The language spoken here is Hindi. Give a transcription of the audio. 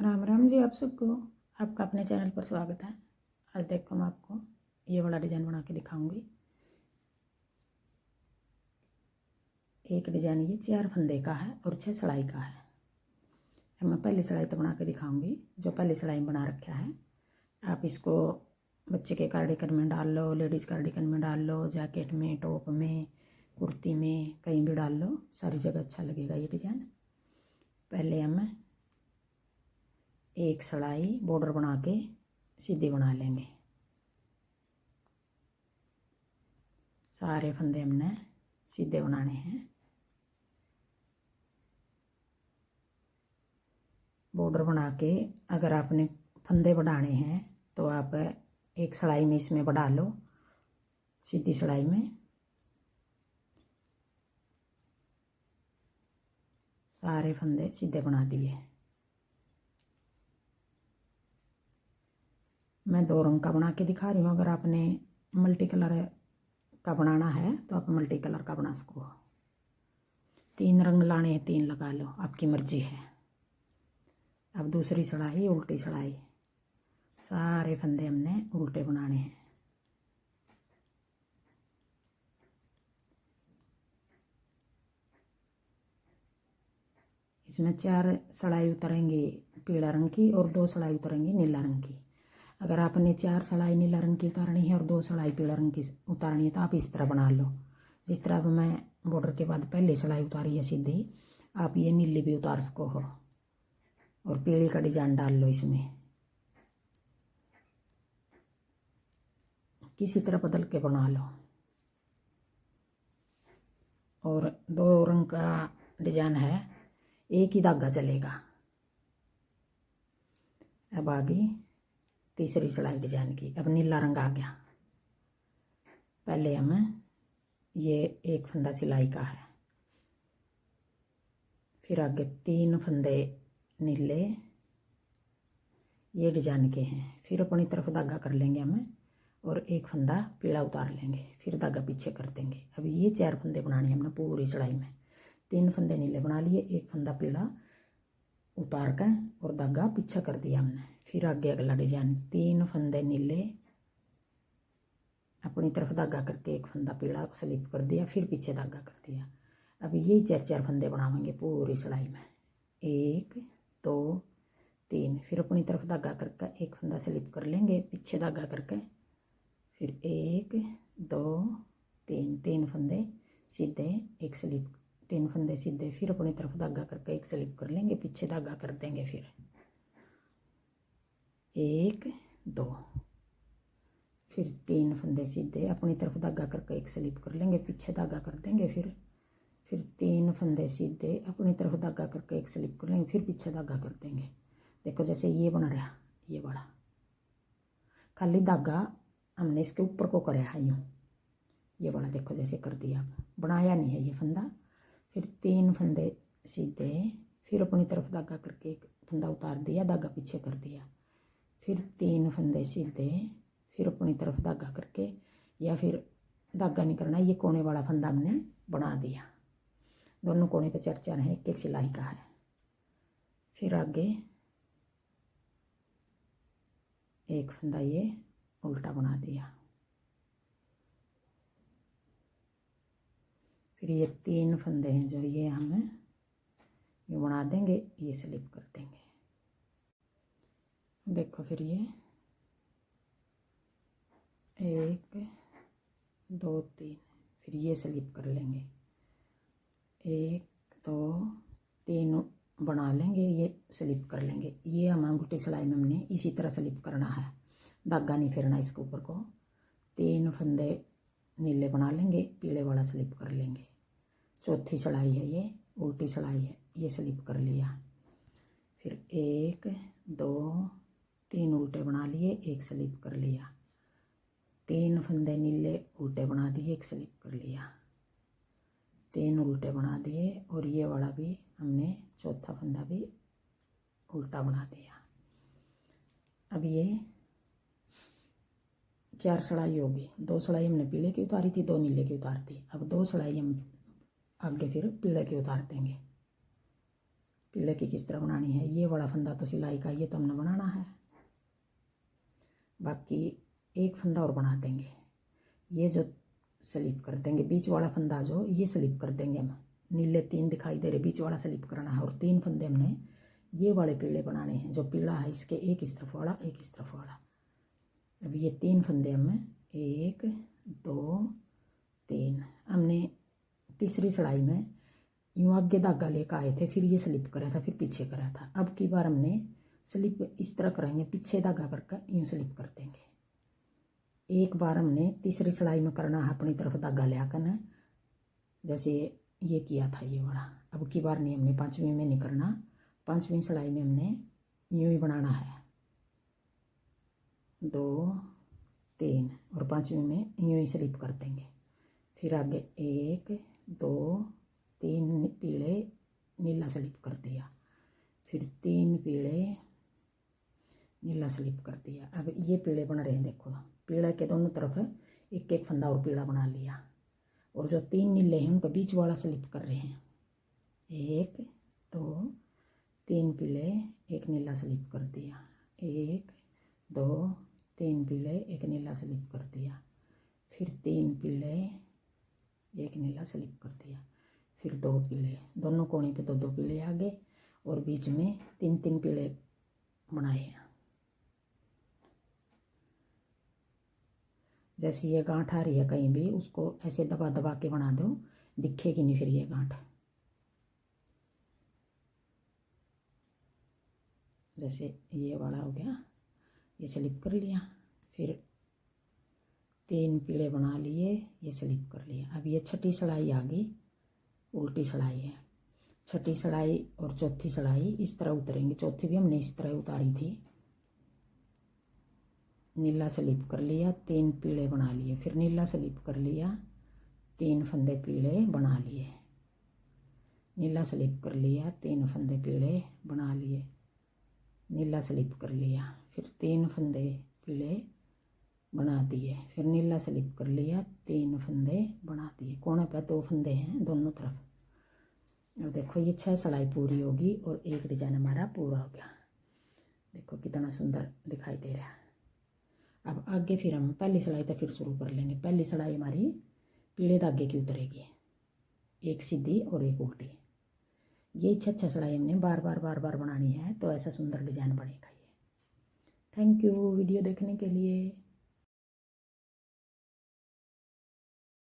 राम राम जी आप सबको। आपका अपने चैनल पर स्वागत है। आज देखो मैं आपको ये वाला डिज़ाइन बना के दिखाऊंगी। एक डिज़ाइन ये 4 फंदे का है और 6 सिलाई का है। अब मैं पहली सिलाई तो बना के दिखाऊंगी। जो पहली सिलाई बना रखा है आप इसको बच्चे के कार्डिगन में डाल लो, लेडीज़ कार्डिगन में डाल लो, जैकेट में, टॉप में, कुर्ती में, कहीं भी डाल लो, सारी जगह अच्छा लगेगा ये डिज़ाइन। पहले हम एक सिलाई बॉर्डर बना के सीधी बना लेंगे। सारे फंदे हमने सीधे बनाने हैं। बॉर्डर बना के अगर आपने फंदे बढ़ाने हैं तो आप एक सिलाई में इसमें बढ़ा लो, सीधी सिलाई में सारे फंदे सीधे बना दिए। मैं 2 रंग का बना के दिखा रही हूँ। अगर आपने मल्टी कलर का बनाना है तो आप मल्टी कलर का बना सको। 3 रंग लाने हैं 3 लगा लो, आपकी मर्जी है। अब दूसरी सिलाई उल्टी सिलाई, सारे फंदे हमने उल्टे बनाने हैं। इसमें 4 सिलाई उतरेंगी पीला रंग की और 2 सिलाई उतरेंगी नीला रंग की। अगर आपने 4 सिलाई नीला रंग की उतारनी है और 2 सिलाई पीला रंग की उतारनी है तो आप इस तरह बना लो। जिस तरह अब मैं बॉर्डर के बाद पहली सिलाई उतारी है सीधी, आप ये नीली भी उतार सको हो और पीली का डिजाइन डाल लो। इसमें किसी तरह बदल के बना लो। और 2 रंग का डिजाइन है, एक ही धागा चलेगा। अब आगे तीसरी सिलाई डिजाइन की। अब नीला रंग आ गया। पहले हम ये एक फंदा सिलाई का है, फिर आगे 3 फंदे नीले ये डिजाइन के हैं। फिर अपनी तरफ धागा कर लेंगे हमें और एक फंदा पीला उतार लेंगे, फिर धागा पीछे कर देंगे। अब ये 4 फंदे बनाने हमने पूरी सिलाई में। 3 फंदे नीले बना लिए, एक फंदा पीला उतार कर और धागा पीछे कर दिया हमने। फिर आगे अगला डिजाइन 3 फंदे नीले अपनी तरफ धागा करके एक फंदा पीला स्लिप कर दिया, फिर पीछे धागा कर दिया। अब यही 4 फंदे बनाएंगे पूरी सिलाई में। 1 2 3, फिर अपनी तरफ धागा करके एक फंदा स्लिप कर लेंगे, पीछे धागा करके फिर 1 2 3, 3 फंदे सीधे एक स्लिप, 3 फंदे सीधे, फिर अपनी तरफ धागा करके एक स्लिप कर लेंगे, पीछे धागा कर देंगे, फिर 1 2, फिर 3 फंदे सीधे अपनी तरफ धागा करके एक स्लिप कर लेंगे, पीछे धागा कर देंगे, फिर 3 फंदे सीधे अपनी तरफ धागा करके एक स्लिप कर लेंगे, फिर पीछे धागा कर देंगे। देखो जैसे ये बन रहा, ये वाला खाली धागा हमने इसके ऊपर को कराया है यूँ, ये वाला देखो जैसे कर दिया। बनाया नहीं है ये फंदा। फिर 3 फंदे सीधे, फिर अपनी तरफ धागा करके एक फंदा उतार दिया, धागा पीछे कर दिया, फिर 3 फंदे सीधे, फिर अपनी तरफ धागा करके, या फिर धागा नहीं करना, ये कोने वाला फंदा हमने बना दिया। दोनों कोने पे 4 है, एक एक सिलाई का है। फिर आगे एक फंदा ये उल्टा बना दिया, फिर ये 3 फंदे हैं जो ये हमें ये बना देंगे, ये स्लिप कर देंगे। देखो फिर ये 1 2 3, फिर ये स्लिप कर लेंगे, 1 2 3 बना लेंगे, ये स्लिप कर लेंगे। ये हम उल्टी सिलाई में हमने इसी तरह स्लिप करना है, धागा नहीं फेरना इसके ऊपर को। 3 फंदे नीले बना लेंगे, पीले वाला स्लिप कर लेंगे। चौथी सिलाई है, ये उल्टी सिलाई है, ये स्लिप कर लिया। फिर 1 2 3 उल्टे बना लिए, एक स्लिप कर लिया। 3 फंदे नीले उल्टे बना दिए, एक स्लिप कर लिया। 3 उल्टे बना दिए और ये वाला भी हमने चौथा फंदा भी उल्टा बना दिया। अब ये 4 सिलाई होगी। 2 सिलाई हमने पीले की उतारी थी, 2 नीले की उतार दी। अब 2 सिलाई हम आगे फिर पीले की उतार देंगे। पीले की किस तरह बनानी है। ये वाला फंदा तो सिलाई का ये तो हमने बनाना है, बाकी एक फंदा और बना देंगे। ये जो स्लिप कर देंगे बीच वाला फंदा जो ये स्लिप कर देंगे हम, नीले 3 दिखाई दे रहे, बीच वाला स्लिप करना है। और 3 फंदे हमने ये वाले पीले बनाने हैं, जो पीला है इसके एक इस तरफ वाला एक इस तरफ वाला। अब ये 3 फंदे हमें 1 2 3 हमने तीसरी सिलाई में यूँ आगे धागा लेकर आए थे, फिर ये स्लिप करा था, फिर पीछे करा था। अब की बार हमने स्लिप इस तरह करेंगे, पीछे धागा करके यूँ स्लिप कर देंगे। एक बार हमने तीसरी सिलाई में करना है अपनी तरफ धागा ले आकर न, जैसे ये किया था ये वाला। अब की बार नहीं, हमने 5वीं में नहीं करना, 5वीं सिलाई में हमने यूँ ही बनाना है 2 3 और 5वीं में यूँ ही स्लिप कर देंगे। फिर आगे 1 2 3 पीले नीला स्लिप कर दिया, फिर 3 पीले नीला स्लिप कर दिया। अब ये पीले बन रहे हैं, देखो पीले के दोनों तरफ एक एक फंदा और पीला बना लिया, और जो 3 नीले हैं उनका बीच वाला स्लिप कर रहे हैं। 1 2 3 पीले एक नीला स्लिप कर दिया, 1 2 3 पीले एक नीला स्लिप कर दिया, फिर 3 पीले एक नीला स्लिप कर दिया, फिर 2 पीले, दोनों कोने पे 2 पीले आगे और बीच में 3 पीले बनाए हैं। जैसे ये गांठ आ रही है कहीं भी, उसको ऐसे दबा दबा के बना दो, दिखेगी नहीं फिर ये गांठ। जैसे ये वाला हो गया, ये स्लिप कर लिया, फिर 3 पीले बना लिए, ये स्लिप कर लिया। अब ये छठी सिलाई आ गई, उल्टी सिलाई है। छठी सिलाई और चौथी सिलाई इस तरह उतरेंगे, चौथी भी हमने इस तरह उतारी थी। नीला स्लिप कर लिया, 3 पीले बना लिए, फिर नीला स्लिप कर लिया, 3 फंदे पीले बना लिए, नीला स्लिप कर लिया, 3 फंदे पीले बना लिए, नीला स्लिप कर लिया, फिर 3 फंदे पीले बना दिए, फिर नीला स्लिप कर लिया, 3 फंदे बना दिए। कोने पर 2 फंदे हैं दोनों तरफ। और देखो ये 6 सिलाई पूरी होगी और एक डिजाइन हमारा पूरा हो गया। देखो कितना सुंदर दिखाई दे रहा है। अब आगे फिर हम पहली सिलाई तो फिर शुरू कर लेंगे। पहली सिलाई हमारी पीले धागे की उतरेगी, एक सीधी और एक उल्टी। ये 6 सिलाई हमने बार बार बनानी है, तो ऐसा सुंदर डिजाइन बनेगा ये। थैंक यू वीडियो देखने के लिए।